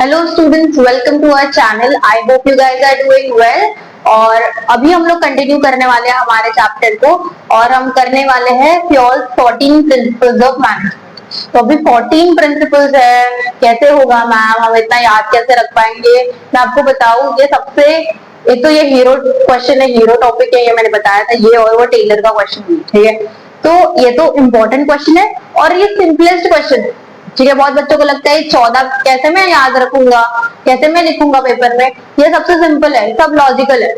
Hello students, welcome to our channel. I hope you guys are doing well. और अभी हम लोग continue करने वाले हैं हमारे चैप्टर को, और हम करने वाले हैं प्योर 14 प्रिंसिपल्स ऑफ मैनेजमेंट। तो अभी 14 प्रिंसिपल्स है, कैसे होगा मैम, हम इतना याद कैसे रख पाएंगे? मैं आपको बताऊं, ये सबसे एक तो ये हीरो क्वेश्चन है, हीरो टॉपिक है, ये मैंने बताया था, ये और वो टेलर का क्वेश्चन है, ठीक है। तो ये तो इम्पोर्टेंट क्वेश्चन है और ये सिंपलेस्ट क्वेश्चन है, ठीक है। बहुत बच्चों को लगता है 14 कैसे मैं याद रखूंगा, कैसे मैं लिखूंगा पेपर में। ये सबसे सिंपल है, सब लॉजिकल है।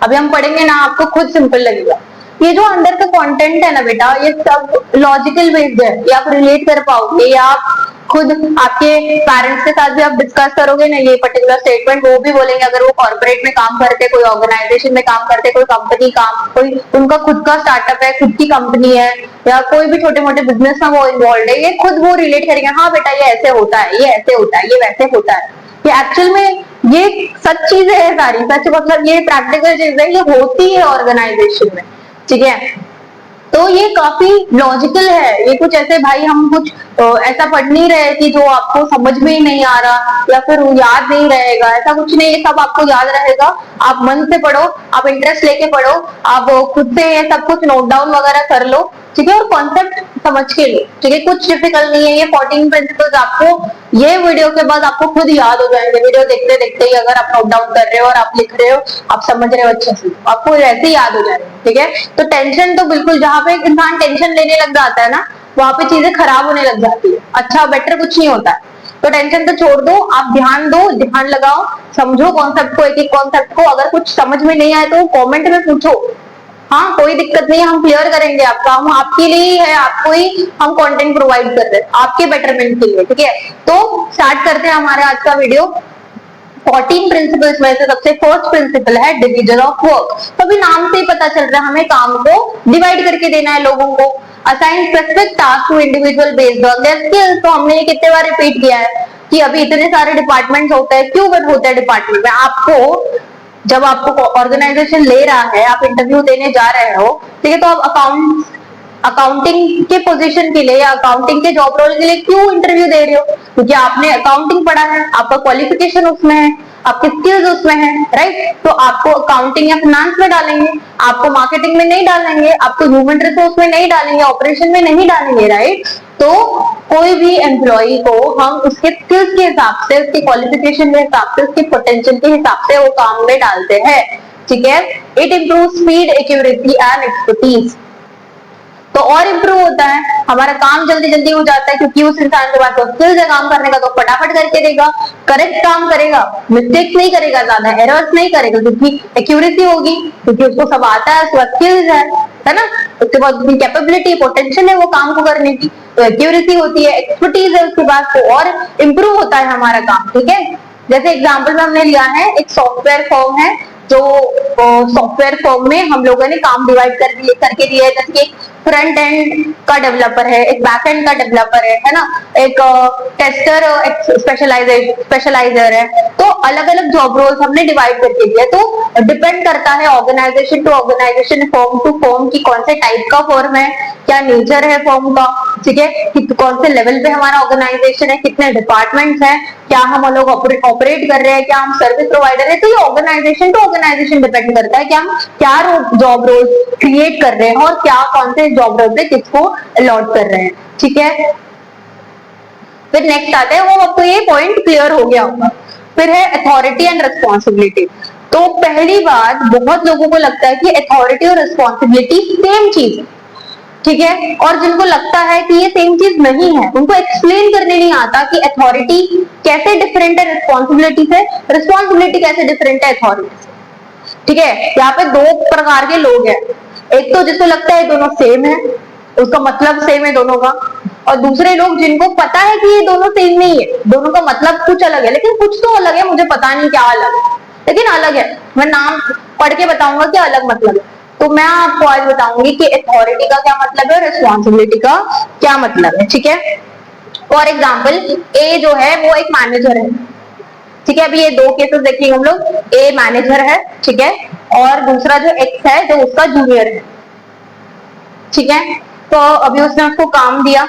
अभी हम पढ़ेंगे ना, आपको खुद सिंपल लगेगा। ये जो अंदर का कंटेंट है ना बेटा, ये सब लॉजिकल बेस्ड है, ये आप रिलेट कर पाओगे, या आप खुद आपके पेरेंट्स के साथ भी आप डिस्कस करोगे ना ये पर्टिकुलर स्टेटमेंट, वो भी बोलेंगे। अगर वो कॉर्पोरेट में काम करते, कोई ऑर्गेनाइजेशन में काम करते, कोई कंपनी काम, कोई उनका खुद का स्टार्टअप है, खुद की कंपनी है, या कोई भी छोटे मोटे बिजनेस में वो इन्वॉल्व है, ये खुद वो रिलेट करेंगे, हाँ बेटा ये ऐसे होता है, ये ऐसे होता है, ये वैसे होता है। ये एक्चुअल में ये सच चीजें है सारी, सच मतलब ये प्रैक्टिकल चीज है, ये होती है ऑर्गेनाइजेशन में, ठीक है। तो ये काफी लॉजिकल है, ये कुछ ऐसे भाई हम कुछ ऐसा पढ़ नहीं रहे कि जो आपको समझ में ही नहीं आ रहा या फिर याद नहीं रहेगा, ऐसा कुछ नहीं, ये सब आपको याद रहेगा। आप मन से पढ़ो, आप इंटरेस्ट लेके पढ़ो, आप खुद से ये सब कुछ नोट डाउन वगैरह कर लो, ठीक है, और कॉन्सेप्ट समझ के लो, ठीक है। कुछ डिफिकल्ट नहीं है, ये 14 प्रिंसिपल्स आपको ये वीडियो के बाद आपको खुद याद हो जाएंगे। वीडियो देखते देखते ही अगर आप नोट डाउन कर रहे हो और आप लिख रहे हो, आप समझ रहे हो अच्छे से, आपको ऐसे ही याद हो जाएंगे, ठीक है। तो टेंशन तो बिल्कुल, जहां पे एक इंसान टेंशन लेने लग जाता है ना, वहां पे चीजें खराब होने लग जाती है, अच्छा बेटर कुछ नहीं होता है। तो टेंशन तो छोड़ दो, आप ध्यान दो, ध्यान लगाओ, समझो कॉन्सेप्ट को, एक एक कॉन्सेप्ट को। अगर कुछ समझ में नहीं आए तो कमेंट में पूछो, हाँ कोई दिक्कत नहीं है, हम क्लियर करेंगे आपका, हम आपके लिए ही है, आपको ही हम कंटेंट प्रोवाइड कर रहे हैं, आपके बेटरमेंट के लिए, ठीक है। तो स्टार्ट करते हैं हमारे आज का वीडियो। 14 प्रिंसिपल्स में से सबसे फर्स्ट प्रिंसिपल है डिवीजन ऑफ वर्क। तो अभी नाम से ही पता चल रहा है, हमें काम को डिवाइड करके देना है लोगों को। Assign specific task to individual based on their skills. तो हमने ये कितने बार रिपीट किया है कि अभी इतने सारे डिपार्टमेंट्स होते हैं, क्यों होते हैं डिपार्टमेंट में? आपको जब आपको ऑर्गेनाइजेशन ले रहा है, आप इंटरव्यू देने जा रहे हो, ठीक है, तो आप अकाउंटिंग के पोजीशन के लिए या अकाउंटिंग के जॉब रोल के लिए क्यों इंटरव्यू दे रहे हो? क्योंकि आपने अकाउंटिंग पढ़ा है, आपका क्वालिफिकेशन उसमें है, आपके स्किल्स उसमें है, राइट। तो आपको अकाउंटिंग या फाइनेंस में डालेंगे, आपको मार्केटिंग में नहीं डालेंगे, आपको ह्यूमन रिसोर्स में नहीं डालेंगे, ऑपरेशन में नहीं डालेंगे, राइट। तो कोई भी एम्प्लॉय को हम उसके स्किल्स के हिसाब से, उसके क्वालिफिकेशन के हिसाब से, उसके पोटेंशियल के हिसाब से वो काम में डालते हैं, ठीक है। It improve speed, accuracy and expertise. तो और इम्प्रूव होता है, हमारा काम जल्दी जल्दी हो जाता है, क्योंकि उस इंसान के पास स्किल्स है काम करने का, तो फटाफट करके देगा, करेक्ट काम करेगा, मिस्टेक्स नहीं करेगा, ज्यादा एरर्स नहीं करेगा, क्योंकि एक्यूरेसी होगी, क्योंकि उसको सब आता है, उसके पास स्किल्स है ना, उसके पास कैपेबिलिटी, पोटेंशियल है वो काम को करने की, तो एक्यूरेसी होती है, एक्सपर्टीज है उसके पास, तो और इम्प्रूव होता है हमारा काम, ठीक है। जैसे एग्जाम्पल में हमने लिया है, एक सॉफ्टवेयर फर्म है, जो सॉफ्टवेयर फर्म में हम लोगों ने काम डिवाइड करके दिया है, जैसे एक फ्रंट एंड का डेवलपर है, एक बैक एंड का डेवलपर है ना, एक टेस्टर, एक स्पेशलाइजर है। तो अलग अलग जॉब रोल्स हमने डिवाइड करके दिया। तो डिपेंड करता है organization to organization, firm to firm की कौन से टाइप का फर्म है, क्या नेचर है फर्म का, ठीक है, कौन से लेवल पे हमारा ऑर्गेनाइजेशन है, कितने डिपार्टमेंट्स हैं, क्या हम लोग ऑपरेट कर रहे हैं, क्या हम सर्विस प्रोवाइडर है। तो ये ऑर्गेनाइजेशन टू ऑर्गेनाइजेशन डिपेंड करता है कि हम क्या जॉब रोल क्रिएट कर रहे हैं और क्या कौन से जॉब रोल पे किसको अलॉट कर रहे हैं, ठीक है। फिर नेक्स्ट आता है, वो आपको ये पॉइंट क्लियर हो गया होगा। फिर है अथॉरिटी एंड रिस्पॉन्सिबिलिटी। तो पहली बात, बहुत लोगों को लगता है कि अथॉरिटी और रिस्पॉन्सिबिलिटी सेम चीज है, ठीक है, और जिनको लगता है कि ये सेम चीज नहीं है, उनको एक्सप्लेन करने नहीं आता कि अथॉरिटी कैसे डिफरेंट है रिस्पॉन्सिबिलिटी से, रिस्पॉन्सिबिलिटी कैसे डिफरेंट है अथॉरिटी से, ठीक है। यहाँ पे दो प्रकार के लोग हैं, एक तो जिसको लगता है दोनों सेम है, उसका मतलब सेम है दोनों का, और दूसरे लोग जिनको पता है कि ये दोनों सेम नहीं है, दोनों का मतलब कुछ अलग है, लेकिन कुछ तो अलग है, मुझे पता नहीं क्या अलग है, लेकिन अलग है। मैं नाम पढ़ के बताऊंगा कि अलग मतलब है। तो मैं आपको आज बताऊंगी कि अथॉरिटी का क्या मतलब है, रिस्पॉन्सिबिलिटी का क्या मतलब है, ठीक है। फॉर एग्जाम्पल, ए जो है वो एक मैनेजर है, ठीक है। अभी ये दो केसेस देखेंगे हम लोग, ए मैनेजर है, ठीक है, और दूसरा जो एक्स है जो उसका जूनियर है, ठीक है। तो अभी उसने उसको काम दिया,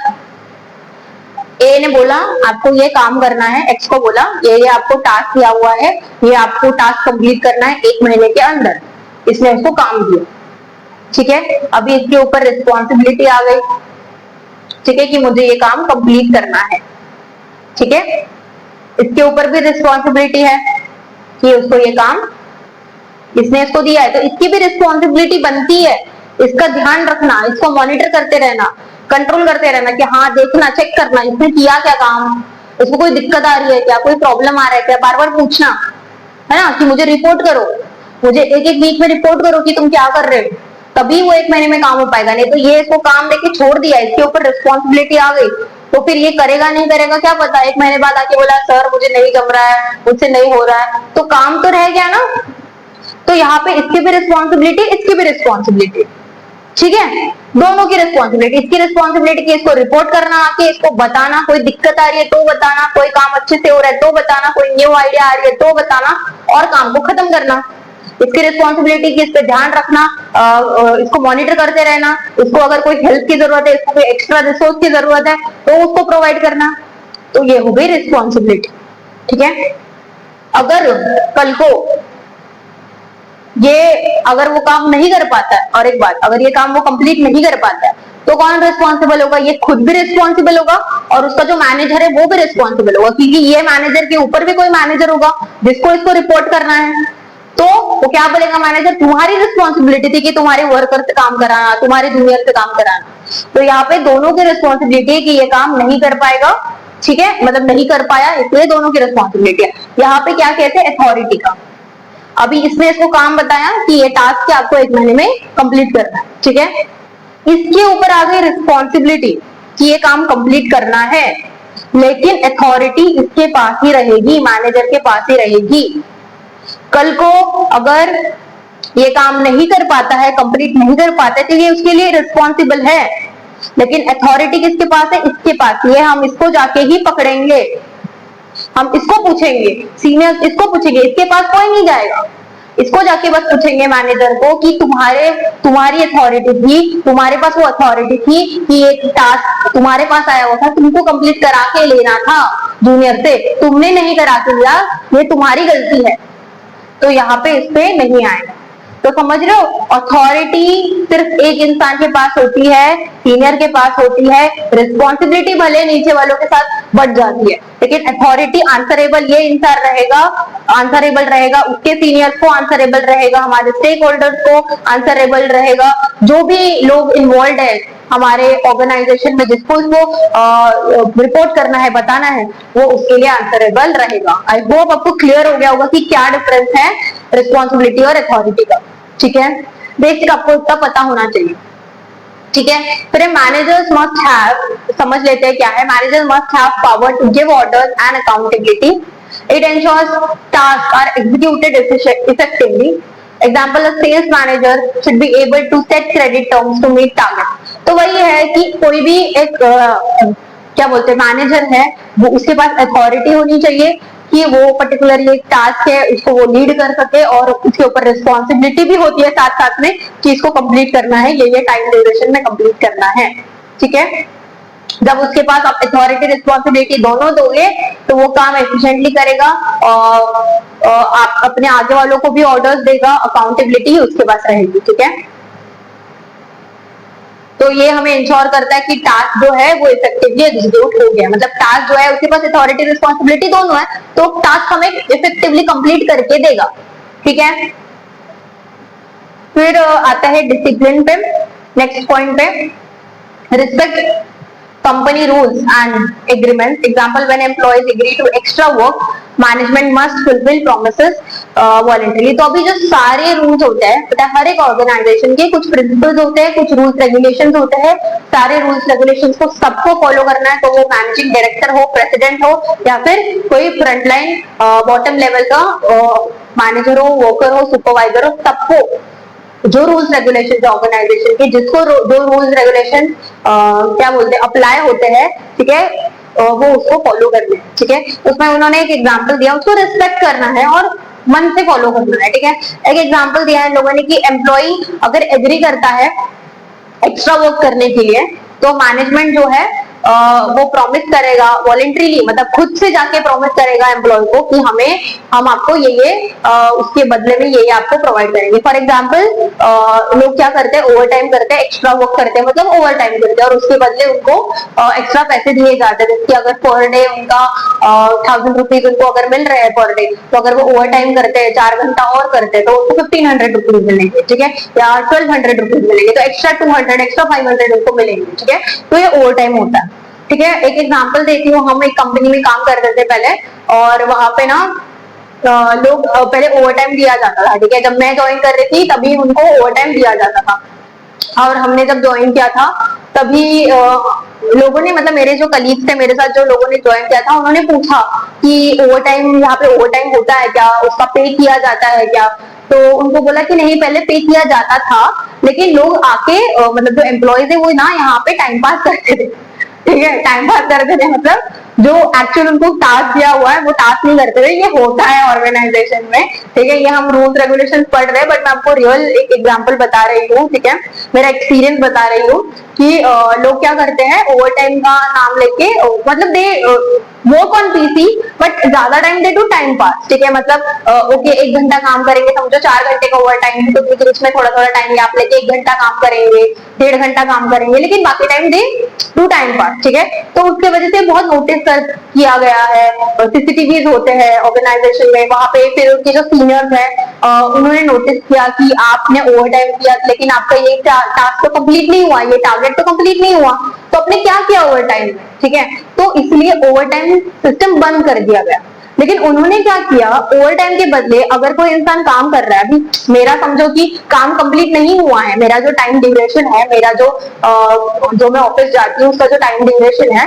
ए ने बोला आपको ये काम करना है, एक्स को बोला ये आपको टास्क दिया हुआ है, ये आपको टास्क कंप्लीट करना है 1 महीने के अंदर, इसने उसको काम दिया। ठीक है, अभी इसके ऊपर रिस्पॉन्सिबिलिटी आ गई, ठीक है, कि मुझे ये काम कंप्लीट करना है। ठीक है, इसके ऊपर भी रिस्पॉन्सिबिलिटी है कि उसको ये काम, इसने इसको दिया है तो इसकी भी रिस्पॉन्सिबिलिटी बनती है इसका ध्यान रखना, इसको मॉनिटर करते रहना, कंट्रोल करते रहना कि हाँ देखना, चेक करना इसने किया क्या काम, इसको कोई दिक्कत आ रही है क्या, कोई प्रॉब्लम आ रहा है क्या, बार बार पूछना है ना, कि मुझे रिपोर्ट करो, मुझे एक एक वीक में रिपोर्ट करो कि तुम क्या कर रहे हो, तभी वो 1 महीने में काम हो पाएगा। नहीं तो ये इसको काम देके छोड़ दिया, इसके ऊपर रिस्पॉन्सिबिलिटी आ गई तो फिर ये करेगा नहीं करेगा क्या पता, 1 महीने बाद आके बोला सर मुझे नहीं जम रहा है, मुझसे नहीं हो रहा है, तो काम तो रह गया ना। तो यहाँ पे इसकी भी रिस्पॉन्सिबिलिटी, इसकी भी रिस्पॉन्सिबिलिटी, ठीक है, दोनों की रिस्पॉन्सिबिलिटी, इसकी रिस्पॉन्सिबिलिटी की इसको रिपोर्ट करना, आके इसको बताना, कोई दिक्कत आ रही है तो बताना, कोई काम अच्छे से हो रहा है तो बताना, कोई न्यू आइडिया आ रही है तो बताना और काम को खत्म करना। इसकी रिस्पॉन्सिबिलिटी की इस पे ध्यान रखना, इसको मॉनिटर करते रहना, इसको अगर कोई हेल्प की जरूरत है, इसको कोई एक्स्ट्रा रिसोर्स की जरूरत है तो उसको प्रोवाइड करना, तो ये हो गई रिस्पॉन्सिबिलिटी। ठीक है, अगर कल को ये अगर वो काम नहीं कर पाता है, और एक बात, अगर ये काम वो कंप्लीट नहीं कर पाता है तो कौन रिस्पॉन्सिबल होगा, ये खुद भी रिस्पॉन्सिबल होगा और उसका जो मैनेजर है वो भी रिस्पॉन्सिबल होगा, क्योंकि ये मैनेजर के ऊपर भी कोई मैनेजर होगा जिसको इसको रिपोर्ट करना है। तो वो क्या बोलेगा मैनेजर, तुम्हारी रिस्पॉन्सिबिलिटी थी कि तुम्हारे वर्कर से काम कराना, तुम्हारे जूनियर से काम कराना। तो यहाँ पे दोनों की रिस्पॉन्सिबिलिटी है कि ये काम नहीं कर पाएगा, ठीक है, मतलब नहीं कर पाया, इसलिए दोनों की रिस्पॉन्सिबिलिटी है। यहाँ पे क्या कहते हैं, अथॉरिटी का। अभी इसने इसको काम बताया कि ये टास्क आपको 1 महीने में कंप्लीट करना है, ठीक है, इसके ऊपर आ गई रिस्पॉन्सिबिलिटी कि ये काम कंप्लीट करना है, लेकिन अथॉरिटी इसके पास ही रहेगी, मैनेजर के पास ही रहेगी। कल को अगर ये काम नहीं कर पाता है, कंप्लीट नहीं कर पाता है, तो ये उसके लिए रिस्पॉन्सिबल है, लेकिन अथॉरिटी किसके पास है, इसके पास। ये हम इसको जाके ही पकड़ेंगे, हम इसको पूछेंगे, सीनियर इसको पूछेंगे, इसके पास कोई नहीं जाएगा, इसको जाके बस पूछेंगे मैनेजर को कि तुम्हारी अथॉरिटी थी, तुम्हारे पास वो अथॉरिटी थी कि एक टास्क तुम्हारे पास आया हुआ था, तुमको कंप्लीट करा के लेना था जूनियर से, तुमने नहीं करा के लिया, ये तुम्हारी गलती है, तो यहाँ पे इस पे नहीं आएगा। तो समझ रहे हो, अथॉरिटी सिर्फ एक इंसान के पास होती है, सीनियर के पास होती है, रिस्पॉन्सिबिलिटी भले नीचे वालों के साथ बढ़ जाती है, लेकिन अथॉरिटी आंसरेबल ये इंसान रहेगा, आंसरेबल रहेगा, उसके सीनियर्स को आंसरेबल रहेगा, हमारे स्टेक होल्डर्स को आंसरेबल रहेगा, जो भी लोग इन्वॉल्व है हमारे ऑर्गेनाइजेशन में, जिसको इसको रिपोर्ट करना है, बताना है, वो उसके लिए आंसरेबल रहेगा। आई होप आपको क्लियर हो गया होगा कि क्या डिफरेंस है रिस्पॉन्सिबिलिटी और अथॉरिटी का। ठीक है, बेसिक आपको इतना पता होना चाहिए। ठीक है, फिर मैनेजर्स मस्ट हैव, समझ लेते हैं क्या है, manager must have power to give orders and accountability, it ensures task are executed effectively. Example, sales manager should be able to set credit terms to meet target. तो वही है कि कोई भी एक क्या बोलते हैं मैनेजर है, वो उसके पास अथॉरिटी होनी चाहिए कि वो पर्टिकुलर ये टास्क है उसको वो लीड कर सके, और उसके ऊपर रिस्पॉन्सिबिलिटी भी होती है साथ साथ में कि इसको कंप्लीट करना है, ये टाइम ड्यूरेशन में कंप्लीट करना है। ठीक है, जब उसके पास आप अथॉरिटी रिस्पॉन्सिबिलिटी दोनों दोगे तो वो काम एफिशिएंटली करेगा, और आप अपने आगे वालों को भी ऑर्डर्स देगा, अकाउंटेबिलिटी उसके पास रहेगी। ठीक है, तो ये हमें इंश्योर करता है कि टास्क जो है वो इफेक्टिवली एग्जीक्यूट हो गया, मतलब टास्क जो है उसके पास अथॉरिटी रिस्पॉन्सिबिलिटी दोनों है, तो टास्क हमें इफेक्टिवली कंप्लीट करके देगा। ठीक है, फिर आता है डिसिप्लिन पे, नेक्स्ट पॉइंट पे, respect company rules and agreements. Example, when employees agree to extra work, management must fulfill promises voluntarily. तो अभी जो सारे रूल्स होते हैं, पता है हर एक ऑर्गेनाइजेशन के कुछ प्रिंसिपल्स होते हैं, कुछ रूल्स रेगुलेशंस होते हैं, सारे रूल्स रेगुलेशंस को सबको फॉलो करना है, तो वो मैनेजिंग डायरेक्टर हो, प्रेसिडेंट हो, या फिर कोई फ्रंटलाइन बॉटम लेवल का मैनेजर हो, वर्कर हो, सुपरवाइजर हो, सबको जो रूल्स रेगुलेशन ऑर्गेनाइजेशन के, जिसको जो रूल्स रेगुलेशन क्या बोलते हैं अप्लाई होते हैं, ठीक है, वो उसको फॉलो करना है। ठीक है, उसमें उन्होंने एक एग्जांपल दिया, उसको रिस्पेक्ट करना है और मन से फॉलो करना है। ठीक है, एक एग्जांपल दिया है लोगों ने कि एम्प्लॉई अगर एग्री करता है एक्स्ट्रा वर्क करने के लिए, तो मैनेजमेंट जो है वो प्रॉमिस करेगा वॉलेंट्रीली, मतलब खुद से जाके प्रॉमिस करेगा एम्प्लॉय को कि हम आपको ये उसके बदले में ये आपको प्रोवाइड करेंगे। फॉर एग्जाम्पल लोग क्या करते हैं, ओवर टाइम करते हैं, एक्स्ट्रा वर्क करते हैं, मतलब ओवर टाइम करते हैं और उसके बदले उनको एक्स्ट्रा पैसे दिए जाते हैं। जैसे अगर पर डे उनका 1000 रुपीज उनको अगर मिल रहे हैं पर डे, तो अगर वो ओवर टाइम करते हैं, 4 घंटा और करते हैं, तो उनको 1500 रुपीज मिलेंगे, ठीक है, या 1200 रुपीज मिलेंगे, तो एक्स्ट्रा 200, एक्स्ट्रा 500 उनको मिलेंगे, ठीक है। तो ये ओवर टाइम होता है, ठीक है। एक एग्जाम्पल देती हूँ, हम एक कंपनी में काम करते थे पहले, और वहां पे ना लोग पहले ओवर टाइम दिया जाता था, ठीक है। जब मैं ज्वाइन कर रही थी तभी उनको ओवर टाइम दिया जाता था, और हमने जब ज्वाइन किया था तभी लोगों ने, मतलब मेरे जो कलीग्स थे, मेरे साथ जो लोगों ने ज्वाइन किया था, उन्होंने पूछा कि ओवर टाइम, यहाँ पे ओवर टाइम होता है क्या, उसका पे किया जाता है क्या? तो उनको बोला कि नहीं, पहले पे किया जाता था, लेकिन लोग आके मतलब जो एम्प्लॉयज है वो ना यहाँ पे टाइम पास करते थे, ठीक है, टाइम पास करते थे, मतलब जो एक्चुअल उनको टास्क दिया हुआ है वो टास्क नहीं करते थे। ये होता है ऑर्गेनाइजेशन में, ठीक है। ये हम रूल्स रेगुलेशन पढ़ रहे हैं, बट मैं आपको रियल एक एग्जांपल बता रही हूँ, ठीक है, मेरा एक्सपीरियंस बता रही हूँ कि लोग क्या करते हैं, ओवर टाइम का नाम लेके, मतलब they work on PC, but ज्यादा time they do time pass, ठीक है। मतलब ओके, 1 घंटा काम करेंगे, समझो 4 घंटे का ओवर टाइम है, तो बीच में थोड़ा थोड़ा टाइम आप लेके 1 घंटा काम करेंगे, 1.5 घंटा काम करेंगे, लेकिन बाकी time they do time pass, ठीक है। तो उसके वजह से बहुत नोटिस किया गया है, सीसीटीवी होते हैं ऑर्गेनाइजेशन में, वहां पे फिर उनके जो सीनियर्स हैं उन्होंने नोटिस किया कि आपने ओवर टाइम किया, लेकिन आपका ये टास्क तो कंप्लीट नहीं हुआ, ये टारगेट तो कंप्लीट नहीं हुआ, तो आपने क्या किया ओवर टाइम, ठीक है। तो इसलिए ओवर टाइम सिस्टम बंद कर दिया गया। लेकिन उन्होंने क्या किया, ओवर टाइम के बदले अगर कोई इंसान काम कर रहा है, अभी मेरा समझो कि काम कंप्लीट नहीं हुआ है, मेरा जो टाइम ड्यूरेशन है, मेरा जो मैं ऑफिस जाती हूँ उसका जो टाइम ड्यूरेशन है,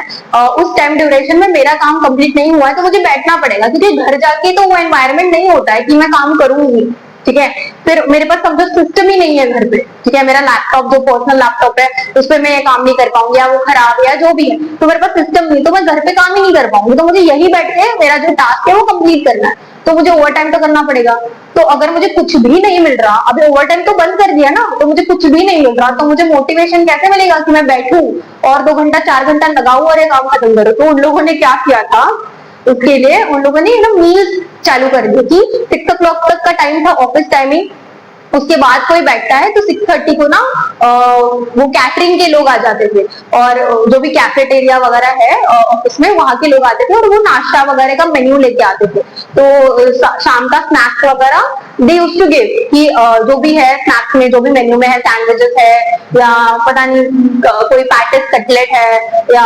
उस टाइम ड्यूरेशन में मेरा काम कंप्लीट नहीं हुआ है, तो मुझे बैठना पड़ेगा, क्योंकि घर जाके तो वो एनवायरमेंट नहीं होता है कि मैं काम करूंगी, ठीक है। फिर मेरे पास समझो सिस्टम ही नहीं है घर पे, ठीक है, मेरा लैपटॉप जो पर्सनल लैपटॉप है उस पर मैं ये काम नहीं कर पाऊंगी, या वो खराब है या जो भी है, तो मेरे पास सिस्टम नहीं, तो मैं घर पे काम ही नहीं कर पाऊंगी, तो मुझे यही बैठ के मेरा जो टास्क है वो कंप्लीट करना है, तो मुझे ओवर टाइम तो करना पड़ेगा। तो अगर मुझे कुछ भी नहीं मिल रहा, अभी ओवर टाइम तो बंद कर दिया ना, तो मुझे कुछ भी नहीं मिल रहा, तो मुझे मोटिवेशन कैसे मिलेगा कि मैं बैठूं और 2 घंटा 4 घंटा लगाऊं और ये काम खत्म करूं। तो उन लोगों ने क्या किया था, उसके लिए उन लोगों ने ना मील्स चालू कर दी कि 6 o'clock तक का टाइम था ऑफिस टाइमिंग, उसके बाद कोई बैठता है तो 6:30 को ना वो कैटरिंग के लोग आ जाते थे, और जो भी कैफेटेरिया वगैरह है ऑफिस में, वहां के लोग आते थे और वो नाश्ता वगैरह का मेन्यू लेके आते थे। तो शाम का स्नैक्स वगैरह दे यूज्ड टू गिव कि जो भी है स्नैक्स में, जो भी मेन्यू में है, सैंडविचेस है या पता नहीं कोई पैटिस कटलेट है या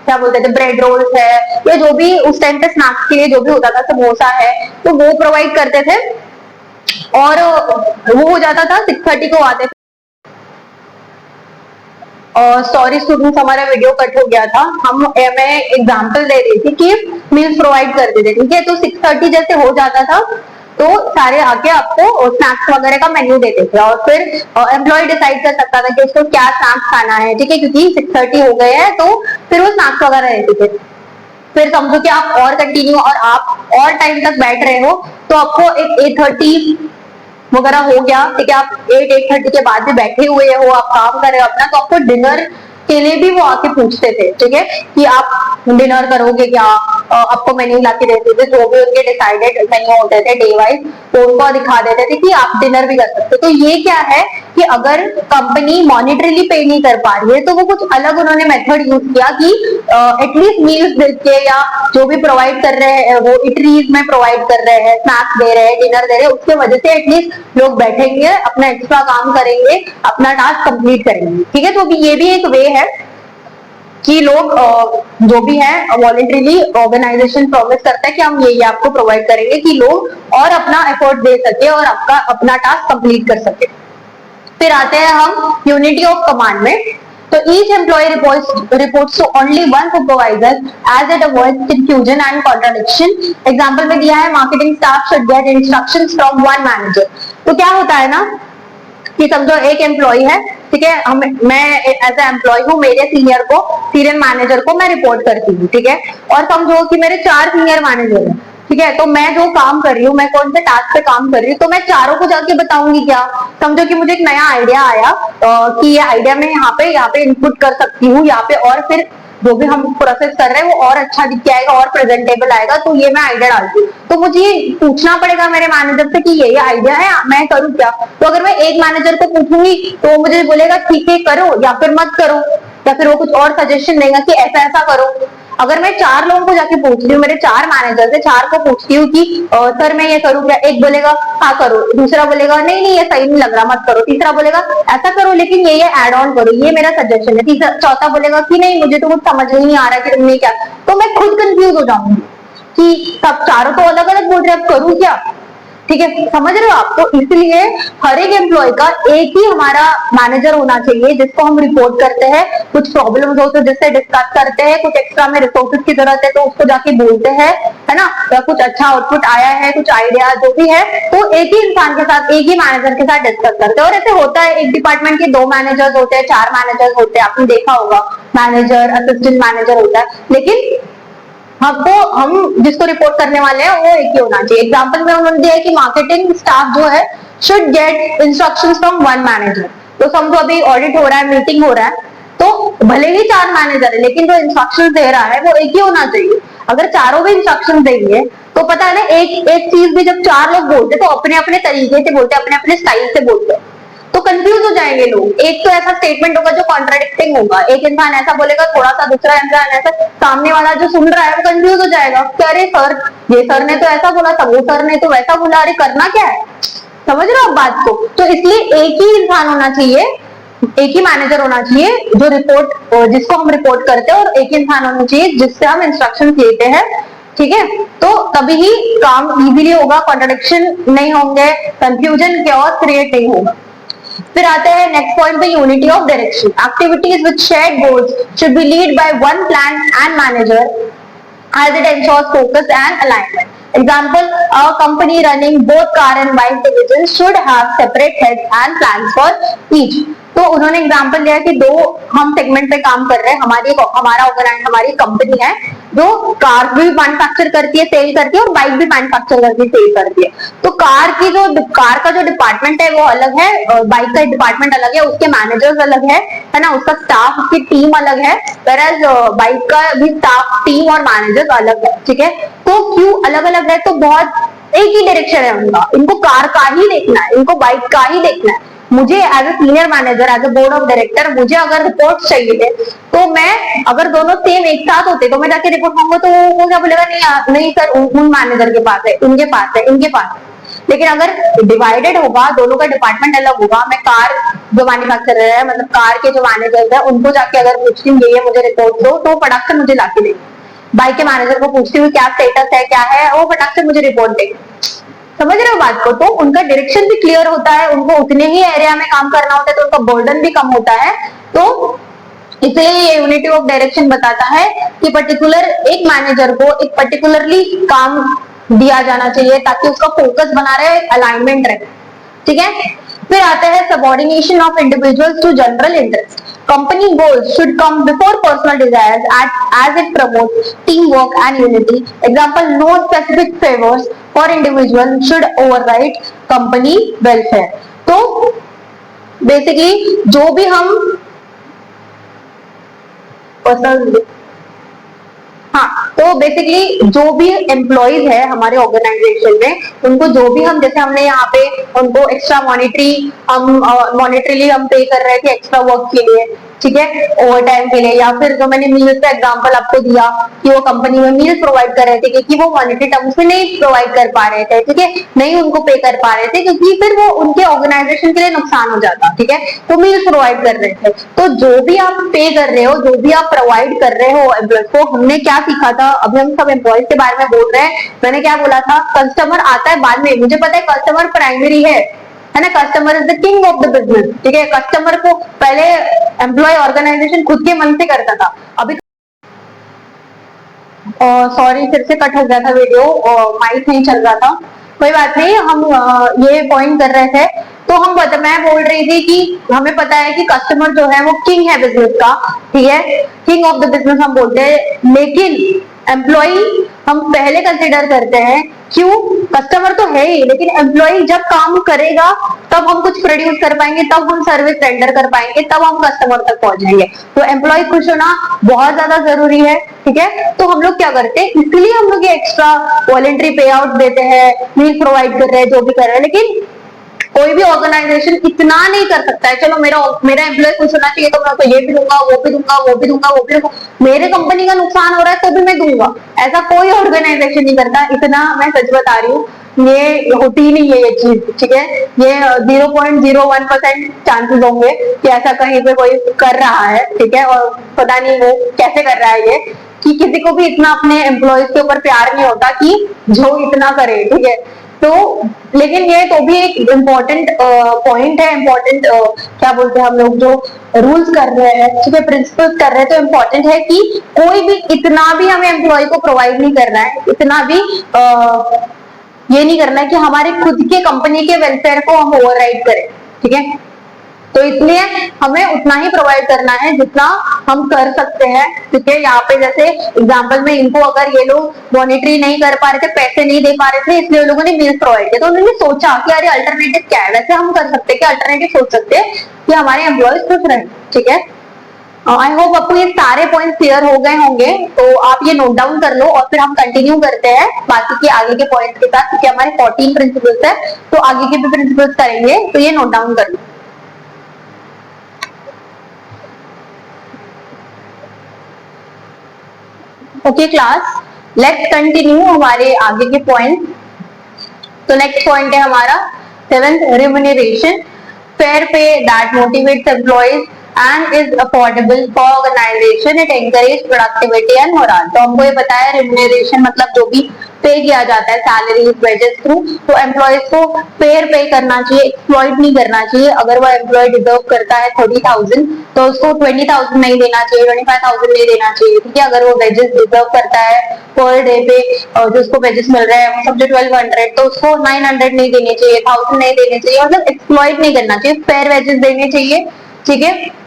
क्या बोलते थे ब्रेड रोल्स है, या जो भी उस टाइम पे स्नैक्स के लिए जो भी होता था, समोसा है, तो वो प्रोवाइड करते थे। और वो हो जाता था 6:30 को आते थे। सॉरी स्टूडेंट्स, हमारा वीडियो कट हो गया था, मैं एग्जांपल दे रही थी कि मील्स प्रोवाइड करते थे, ठीक है। तो 6:30 जैसे हो जाता था तो सारे आके आपको स्नैक्स वगैरह का मेन्यू देते थे, और फिर एम्प्लॉय डिसाइड कर सकता था कि उसको क्या स्नैक्स खाना है, ठीक है, क्योंकि 6:30 हो गए हैं, तो फिर वो स्नैक्स वगैरह देते थे। फिर समझो कि आप और कंटिन्यू और आप और टाइम तक बैठ रहे हो, तो आपको एक 8:30 वगैरह हो गया, ठीक है, आप 8:30 के बाद भी बैठे हुए हो, आप काम कर रहे हो अपना, तो आपको डिनर के लिए भी वो आके पूछते थे, ठीक है, कि आप डिनर करोगे क्या, आपको मेन्यू ला के देते थे, जो भी उनके डिसाइडेड मेन्यू होते थे डे वाइज, तो उनको दिखा देते थे कि आप डिनर भी कर सकते। तो ये क्या है कि अगर कंपनी मॉनिटरीली पे नहीं कर पा रही है, तो वो कुछ अलग उन्होंने मेथड यूज किया कि एटलीस्ट मील्स देके, या जो भी प्रोवाइड कर रहे हैं वो इटरीज में प्रोवाइड कर रहे हैं, स्नैक्स दे रहे हैं, डिनर दे रहे हैं, उसके वजह से एटलीस्ट लोग बैठेंगे, अपना एक्स्ट्रा काम करेंगे, अपना टास्क कंप्लीट करेंगे, ठीक है। तो ये भी एक वे है कि लोग जो भी है वॉलंटरीली ऑर्गेनाइजेशन प्रॉमिस करता है कि हम ये आपको प्रोवाइड करेंगे कि लोग और अपना एफर्ट दे सके और आपका अपना टास्क कंप्लीट कर सके। फिर आते हैं हम यूनिटी ऑफ कमांड में। तो each employee reports to only one supervisor as it avoids confusion and contradiction. Example में दिया है marketing staff should get instructions from one manager. तो क्या होता है ना कि समझो एक एम्प्लॉय है, ठीक है, मैं एज ए एम्प्लॉय हूँ, मेरे सीनियर मैनेजर को मैं रिपोर्ट करती हूँ, ठीक है, और समझो कि मेरे 4 सीनियर मैनेजर हैं, ठीक है, तो मैं जो काम कर रही हूँ, मैं कौन से टास्क पे काम कर रही हूँ, तो मैं चारों को जाके बताऊंगी क्या? समझो कि मुझे एक नया आइडिया आया कि ये आइडिया मैं यहाँ पे इनपुट कर सकती हूँ यहाँ पे, और फिर जो भी हम प्रोसेस कर रहे हैं वो और अच्छा दिख के आएगा और प्रेजेंटेबल आएगा, तो ये मैं आइडिया डालती हूँ। तो मुझे ये पूछना पड़ेगा मेरे मैनेजर से कि ये आइडिया है, मैं करूँ क्या? तो अगर मैं एक मैनेजर को पूछूंगी तो मुझे बोलेगा ठीक है करो या फिर मत करो, या फिर वो कुछ और सजेशन देगा कि ऐसा ऐसा करो। अगर मैं चार लोगों को जाके पूछ रही हूँ, मेरे चार मैनेजर है, चार को पूछती हूँ कि सर मैं ये करूँ क्या? एक बोलेगा हाँ करो, दूसरा बोलेगा नहीं नहीं ये सही नहीं लग रहा मत करो, तीसरा बोलेगा ऐसा करो लेकिन ये ऐड ऑन करो, ये मेरा सजेशन है, तीसरा चौथा बोलेगा कि नहीं मुझे तो कुछ समझ नहीं आ रहा कि तुमने क्या। तो मैं खुद कंफ्यूज हो जाऊंगी कि सब चारों तो अलग अलग बोल रहे हैं, अब करूँ क्या? ठीक है, समझ रहे हो आप? तो इसलिए हर एक एम्प्लॉय का एक ही हमारा मैनेजर होना चाहिए जिसको हम रिपोर्ट करते हैं, कुछ प्रॉब्लम्स हो तो जिससे डिस्कस करते हैं, कुछ एक्स्ट्रा में रिसोर्सेज की जरूरत है तो उसको जाके बोलते हैं, है ना, या कुछ अच्छा आउटपुट आया है, कुछ आइडिया जो भी है, तो एक ही इंसान के साथ, एक ही मैनेजर के साथ डिस्कस करते हैं। और ऐसे होता है, एक डिपार्टमेंट के 2 मैनेजर्स होते हैं, 4 मैनेजर्स होते हैं, आपने देखा होगा, मैनेजर असिस्टेंट मैनेजर होता है, लेकिन हमको हम जिसको रिपोर्ट करने वाले हैं वो एक ही होना चाहिए। एग्जांपल में उन्होंने दिया है कि मार्केटिंग स्टाफ जो है should get instructions from one manager. तो समझो अभी ऑडिट हो रहा है, मीटिंग हो रहा है, तो भले ही 4 मैनेजर है लेकिन जो इंस्ट्रक्शंस दे रहा है वो एक ही होना चाहिए। अगर चारों भी इंस्ट्रक्शंस देंगे तो पता है ना, एक चीज भी जब 4 लोग बोलते तो अपने अपने तरीके से बोलते, अपने अपने स्टाइल से बोलते, तो कंफ्यूज हो जाएंगे लोग। एक तो ऐसा स्टेटमेंट होगा जो कॉन्ट्राडिक्टिंग होगा, एक इंसान ऐसा बोलेगा थोड़ा सा, दूसरा इंसान ऐसा, सामने वाला जो सुन रहा है वो कंफ्यूज हो जाएगा, अरे सर ये सर ने तो ऐसा बोला था, वो सर ने तो वैसा बोला, अरे करना क्या है? समझ रहे हो आप बात को? तो इसलिए एक ही इंसान होना चाहिए, एक ही मैनेजर होना चाहिए जो रिपोर्ट, जिसको हम रिपोर्ट करते हैं, और एक ही इंसान होना चाहिए जिससे हम इंस्ट्रक्शन लेते हैं। ठीक है, तो तभी ही काम इजीली होगा, कॉन्ट्रडिक्शन नहीं होंगे, कंफ्यूजन chaos क्रिएट नहीं होगा। फिर आते हैं नेक्स्ट पॉइंट पे, unity of direction. Activities with shared goals should be lead by one plan and manager as it ensures focus and alignment. Example, a company running both car and bike divisions should have separate heads and plans for each. तो उन्होंने example दिया कि 2 हम segment पे काम कर रहे हैं, हमारा ऑर्गेनाइज हमारी कंपनी है जो कार भी मैन्युफैक्चर करती है, सेल करती है, और बाइक भी मैन्युफैक्चर करती है, सेल करती है। तो कार का जो डिपार्टमेंट है वो अलग है, और बाइक का डिपार्टमेंट अलग है, उसके मैनेजर्स अलग है ना, उसका स्टाफ, उसकी टीम अलग है, whereas बाइक का भी स्टाफ, टीम और मैनेजर्स अलग है। ठीक है, तो क्यों अलग अलग है? तो बहुत एक ही डायरेक्शन है उनका, इनको कार का ही देखना है, इनको बाइक का ही देखना है। मुझे as a senior manager, as a board of director, मुझे अगर रिपोर्ट चाहिए थे तो मैं, अगर दोनों सेम एक साथ होते तो मैं जाके रिपोर्ट मांगूंगा तो वो क्या बोलेगा, नहीं नहीं सर उन मैनेजर के पास है, उनके पास है, इनके पास है। लेकिन अगर डिवाइडेड होगा, दोनों का डिपार्टमेंट अलग होगा, मैं कार जो मैन्युफैक्चरर है, मतलब कार के जो मैनेजर है, उनको जाके अगर पूछती हूँ ये मुझे रिपोर्ट दो, तो फटाक से मुझे लाके देंगे। बाइक के मैनेजर को पूछती हूँ क्या स्टेटस है, क्या है, वो फटाक से मुझे रिपोर्ट देंगे। समझ रहे हो बात को? तो उनका डायरेक्शन भी क्लियर होता है, उनको उतने ही एरिया में काम करना होता है, तो उनका बर्डन भी कम होता है। तो इसलिए ये यूनिटी ऑफ डायरेक्शन बताता है कि पर्टिकुलर एक मैनेजर को एक पर्टिकुलरली काम दिया जाना चाहिए ताकि उसका फोकस बना रहे, अलाइनमेंट रहे। ठीक है, फिर आता है subordination of individuals to general interest. Company goals should come before personal desires as it promotes teamwork and unity. Example, no specific favors for individual should override company welfare. तो basically जो भी हम पर्सनल, हाँ, तो basically जो भी employees है हमारे ऑर्गेनाइजेशन में, उनको जो भी हम, जैसे हमने यहाँ पे उनको एक्स्ट्रा मॉनिटरीली हम पे कर रहे थे एक्स्ट्रा वर्क के लिए, ठीक है, ओवर टाइम के लिए, या फिर जो मैंने मील्स का एग्जांपल आपको दिया कि वो कंपनी में मील्स प्रोवाइड कर रहे थे क्योंकि वो मॉनिटरी टर्म्स में नहीं प्रोवाइड कर पा रहे थे, ठीक है, नहीं उनको पे कर पा रहे थे क्योंकि फिर वो उनके ऑर्गेनाइजेशन के लिए नुकसान हो जाता, ठीक है, तो मील्स प्रोवाइड कर रहे थे। तो जो भी आप पे कर रहे हो, जो भी आप प्रोवाइड कर रहे हो एम्प्लॉय को, हमने क्या सीखा था, अभी हम सब एम्प्लॉयज के बारे में बोल रहे हैं, मैंने क्या बोला था, कस्टमर आता है बाद में, मुझे पता है कस्टमर प्राइमरी है ना, customer is the king of the business, ठीक है, कस्टमर को पहले एम्प्लॉय ऑर्गेनाइजेशन खुद के मन से करता था, अभी सॉरी फिर से कट हो गया था वीडियो, माइक नहीं चल रहा था, कोई बात नहीं, हम ये पॉइंट कर रहे थे, तो मैं बोल रही थी कि हमें पता है कि कस्टमर जो है वो किंग है बिजनेस का, ठीक है, किंग ऑफ द बिजनेस हम बोलते हैं, लेकिन एम्प्लॉय हम पहले कंसिडर करते हैं। क्यों? कस्टमर तो है ही, लेकिन एम्प्लॉय जब काम करेगा तब हम कुछ प्रोड्यूस कर पाएंगे, तब हम सर्विस रेंडर कर पाएंगे, तब हम कस्टमर तक पहुंचेंगे। तो एम्प्लॉय खुश होना बहुत ज्यादा जरूरी है, ठीक है। तो हम लोग क्या करते हैं, इसलिए हम लोग ये एक्स्ट्रा वॉलंटरी पे आउट देते हैं, मील प्रोवाइड कर रहे हैं, जो भी कर रहे हैं। लेकिन कोई भी ऑर्गेनाइजेशन इतना नहीं कर सकता है, चलो मेरा एम्प्लॉय खुश होना चाहिए तो मैं तो ये भी दूंगा, वो भी दूंगा, वो भी दूंगा, वो भी दूंगा, मेरे कंपनी का नुकसान हो रहा है तो भी मैं दूंगा। ऐसा कोई ऑर्गेनाइजेशन नहीं करता, इतना मैं सच बता रही हूँ। ये होती ही नहीं है ये चीज, ठीक है। ये 0.01% चांसेस होंगे कि ऐसा कहीं पे कोई कर रहा है, ठीक है। और पता नहीं वो कैसे कर रहा है ये, कि किसी को भी इतना अपने एम्प्लॉयज के ऊपर प्यार नहीं होता कि जो इतना करे, ठीक है। तो लेकिन ये तो भी एक इम्पोर्टेंट पॉइंट है, इम्पोर्टेंट क्या बोलते हैं हम लोग, जो रूल्स कर रहे हैं, ठीक है, प्रिंसिपल्स कर रहे हैं, तो इम्पोर्टेंट है कि कोई भी इतना भी हमें एम्प्लॉय को प्रोवाइड नहीं करना है, इतना भी ये नहीं करना है कि हमारे खुद के कंपनी के वेलफेयर को हम ओवरराइड करें, ठीक है। तो इसलिए हमें उतना ही प्रोवाइड करना है जितना हम कर सकते हैं, ठीक है। यहाँ पे जैसे एग्जांपल में इनको अगर ये लोग मॉनिटरी नहीं कर पा रहे थे, पैसे नहीं दे पा रहे थे, इसलिए लोगों ने मील्स प्रोवाइड किया, तो उन्होंने सोचा कि अरे अल्टरनेटिव क्या है। वैसे हम कर सकते हैं कि अल्टरनेटिव सोच सकते हैं कि हमारे एम्प्लॉयज खुश रहे, ठीक है। आई होप आपको ये सारे पॉइंट क्लियर हो गए होंगे, तो आप ये नोट डाउन कर लो और फिर हम कंटिन्यू करते हैं बाकी के आगे के पॉइंट के साथ, क्योंकि हमारे 14 प्रिंसिपल्स है, तो आगे के भी प्रिंसिपल्स करेंगे, तो ये नोट डाउन कर लो। ओके क्लास, लेट्स कंटिन्यू हमारे आगे के पॉइंट। तो नेक्स्ट पॉइंट है हमारा 7th, रिम्यूनरेशन, फेयर पे that motivates employees and is affordable for organization, it encourage productivity and morale। तो हमको ये पता है remuneration मतलब जो भी पे किया जाता है, सैलरीज, वेजेस थ्रू, तो एम्प्लॉयज को फेयर पे करना चाहिए, एक्सप्लॉइट नहीं करना चाहिए। अगर वो एम्प्लॉय डिजर्व करता है 30,000 तो उसको 20,000 नहीं देना चाहिए, 25,000 नहीं देना चाहिए, ठीक है। अगर वो वेजेस डिजर्व करता है पर डे पे जो उसको वेजेस मिल रहे हैं समझो 1200, तो उसको 900 नहीं देने चाहिए, 1000 नहीं देने चाहिए, मतलब एक्सप्लॉइट नहीं करना चाहिए, फेयर वेजेस देने चाहिए, ठीक है।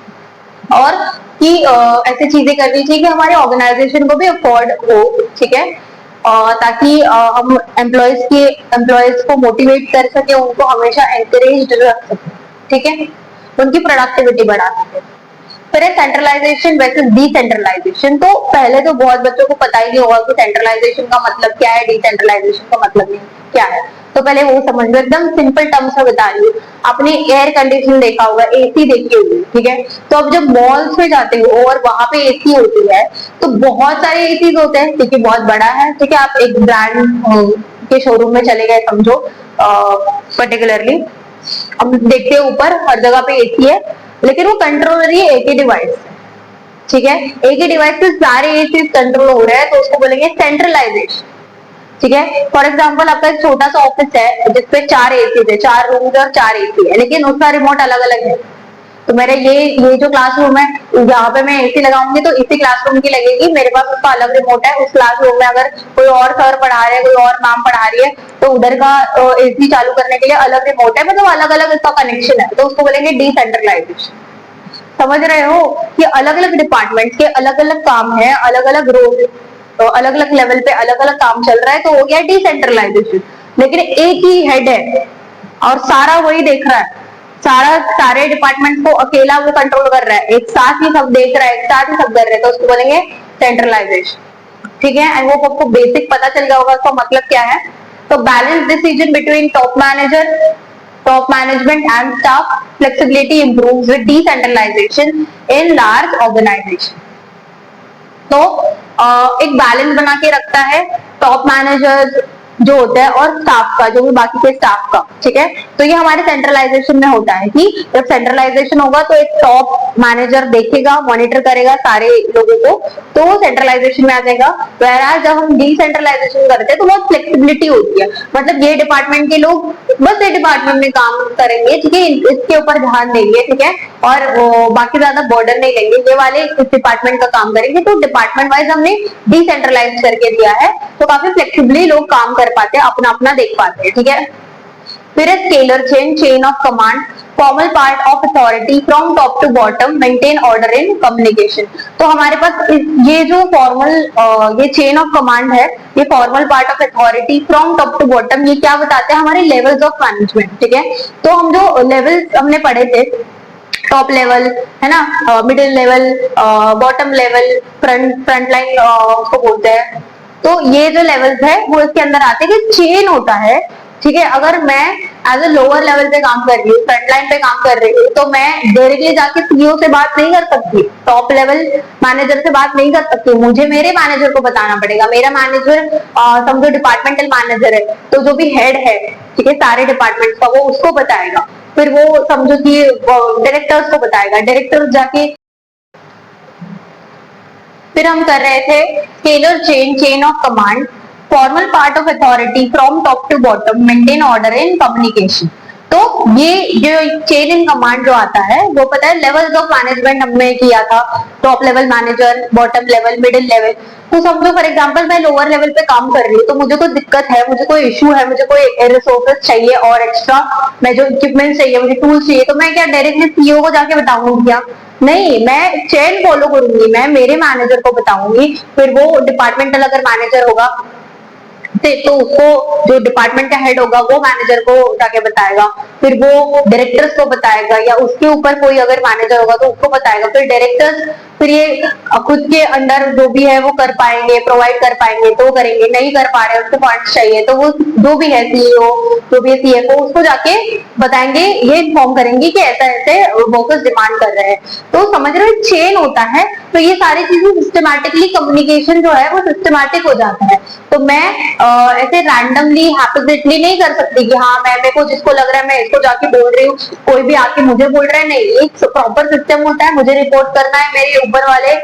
और कि ऐसी चीजें करनी चाहिए कि हमारे ऑर्गेनाइजेशन को भी अफोर्ड हो, ठीक है, ताकि हम एम्प्लॉयज को मोटिवेट कर सके, उनको हमेशा एनकरेज रख सके, ठीक है, उनकी प्रोडक्टिविटी बढ़ा सके। फिर सेंट्रलाइजेशन वर्सेस डिसेंट्रलाइजेशन। तो पहले तो बहुत बच्चों को पता ही नहीं होगा कि सेंट्रलाइजेशन का मतलब क्या है, डिसेंट्रलाइजेशन का मतलब क्या है। तो पहले वो समझ लो, एकदम सिंपल टर्म्स में बता रही हूँ। आपने एयर कंडीशन देखा होगा, एसी देखी होगी, ठीक है। तो अब जब मॉल्स में जाते हो और वहां पे एसी होती है, तो बहुत सारे एसी होते हैं, ठीक है, बहुत बड़ा है, ठीक है। आप एक ब्रांड के शोरूम में चले गए समझो पर्टिकुलरली, अब देखते हैं ऊपर हर जगह पे एसी है, लेकिन वो कंट्रोल हो रही है एक ही डिवाइस से, ठीक है। एक ही डिवाइस से सारे एसी कंट्रोल हो रहे हैं, तो उसको बोलेंगे सेंट्रलाइजेशन, ठीक है। फॉर एग्जाम्पल आपका एक छोटा सा ऑफिस है जिसपे 4 एसी है, 4 रूम और 4 एसी है, लेकिन उसका रिमोट अलग अलग है। तो मेरे ये जो क्लासरूम है, यहाँ पे मैं एसी लगाऊंगी तो इसी क्लासरूम की लगेगी, मेरे पास उसका अलग रिमोट है। उस क्लासरूम में अगर कोई और सर पढ़ा रहे हैं, कोई और मैम पढ़ा रही है, तो उधर का एसी चालू करने के लिए अलग रिमोट है, मतलब अलग अलग इसका कनेक्शन है, तो उसको बोलेंगे डिसेंट्रलाइजेशन। समझ रहे हो कि अलग अलग डिपार्टमेंट के अलग अलग काम है, अलग अलग रोल, तो अलग अलग लेवल पे अलग अलग काम चल रहा है, तो हो गया डिसेंट्रलाइजेशन। लेकिन एक ही हेड है और सारा वही देख रहा है, सारे डिपार्टमेंट को अकेला वो कंट्रोल कर रहा है, एक साथ ही सब देख रहा है, एक साथ ही सब कर रहे हैं, तो उसको बोलेंगे सेंट्रलाइजेशन, ठीक है। आई होप आपको बेसिक पता चल गया होगा इसका मतलब क्या है। तो balance decision between top management and staff, flexibility improves with decentralization in large organization। तो एक बैलेंस बना के रखता है टॉप मैनेजर जो होता है और स्टाफ का, जो भी बाकी के स्टाफ का, ठीक है। तो ये हमारे सेंट्रलाइजेशन में होता है कि जब सेंट्रलाइजेशन होगा तो एक टॉप मैनेजर देखेगा, मॉनिटर करेगा सारे लोगों को, तो वो सेंट्रलाइजेशन में आ जाएगा। वैराज जब हम डिसेंट्रलाइजेशन करते हैं तो बहुत फ्लेक्सिबिलिटी होती है, मतलब ये डिपार्टमेंट के लोग बस ये डिपार्टमेंट में काम करेंगे, ठीक है, इसके ऊपर ध्यान देंगे, ठीक है, और बाकी ज्यादा बर्डन नहीं लेंगे, ये वाले इस डिपार्टमेंट का काम करेंगे। तो डिपार्टमेंट वाइज हमने डिसेंट्रलाइज करके दिया है, तो काफी फ्लेक्सिबली लोग काम कर पाते हैं, अपना अपना देख पाते हैं, ठीक है। फिर scalar chain of command, formal part of authority from top to bottom maintain order in communication. तो हमारे पास ये जो फॉर्मल ये चेन ऑफ कमांड है, ये formal part of authority from top to bottom, ये क्या बताते हैं हमारे लेवल्स ऑफ मैनेजमेंट। ठीक है, तो हम जो लेवल्स हमने पढ़े थे, टॉप लेवल है ना, middle level, bottom level, front line उसको बोलते हैं। तो ये जो लेवल्स है वो इसके अंदर आते हैं कि चेन होता है। ठीक है, अगर मैं एज ए लोअर लेवल पे काम कर रही हूँ, फ्रंट लाइन पे काम कर रही हूँ, तो मैं डायरेक्टली जाके सीईओ से बात नहीं कर सकती, टॉप लेवल मैनेजर से बात नहीं कर सकती, मुझे मेरे मैनेजर को बताना पड़ेगा। मेरा मैनेजर समझो डिपार्टमेंटल मैनेजर है, तो जो भी हेड है, ठीक है, सारे डिपार्टमेंट का, वो उसको बताएगा। फिर वो समझो कि डायरेक्टर्स को बताएगा, डायरेक्टर जाके फिर हम कर रहे थे scalar chain of command, formal part of authority from top to bottom maintain order in communication. तो ये जो चेन इन कमांड जो आता है वो पता है लेवल्स ऑफ मैनेजमेंट हमने किया था, top level manager, bottom level, middle level. तो समझो फॉर एग्जांपल मैं लोअर लेवल पे काम कर रही हूँ, तो मुझे कोई दिक्कत है, मुझे कोई इशू है, मुझे कोई रिसोर्सेस चाहिए और एक्स्ट्रा मैं जो इक्विपमेंट चाहिए, मुझे टूल्स चाहिए, तो मैं क्या डायरेक्टली सीईओ को जाके बताऊंगी क्या? नहीं, मैं चेन फॉलो करूंगी, मैं मेरे मैनेजर को बताऊंगी, फिर वो डिपार्टमेंटल अगर मैनेजर होगा तो उसको जो डिपार्टमेंट का हेड होगा वो मैनेजर को जाके बताएगा, फिर वो डायरेक्टर्स को बताएगा, या उसके ऊपर कोई अगर मैनेजर होगा तो उसको बताएगा, फिर डायरेक्टर्स फिर ये खुद के अंडर जो भी है वो कर पाएंगे, प्रोवाइड कर पाएंगे तो करेंगे, नहीं कर पा रहे उसको फंड्स चाहिए तो वो जो भी है सीईओ, जो भी है सीएफओ, उसको जाके बताएंगे, ये इन्फॉर्म करेंगे कि ऐसा ऐसे वर्कर्स डिमांड कर रहे हैं। तो समझ रहे हो चेन होता है, तो ये सारी चीजें सिस्टमैटिकली कम्युनिकेशन जो है वो सिस्टमैटिक हो जाता है। तो मैं ऐसे रैंडमली हैपोथेटिकली नहीं कर सकती कि हाँ मैं, मेरे को जिसको लग रहा है मैं इसको जाके बोल रही हूँ, कोई भी आके मुझे बोल रहा है, नहीं, एक प्रॉपर सिस्टम होता है, मुझे रिपोर्ट करना है, मेरे ऊपर वाले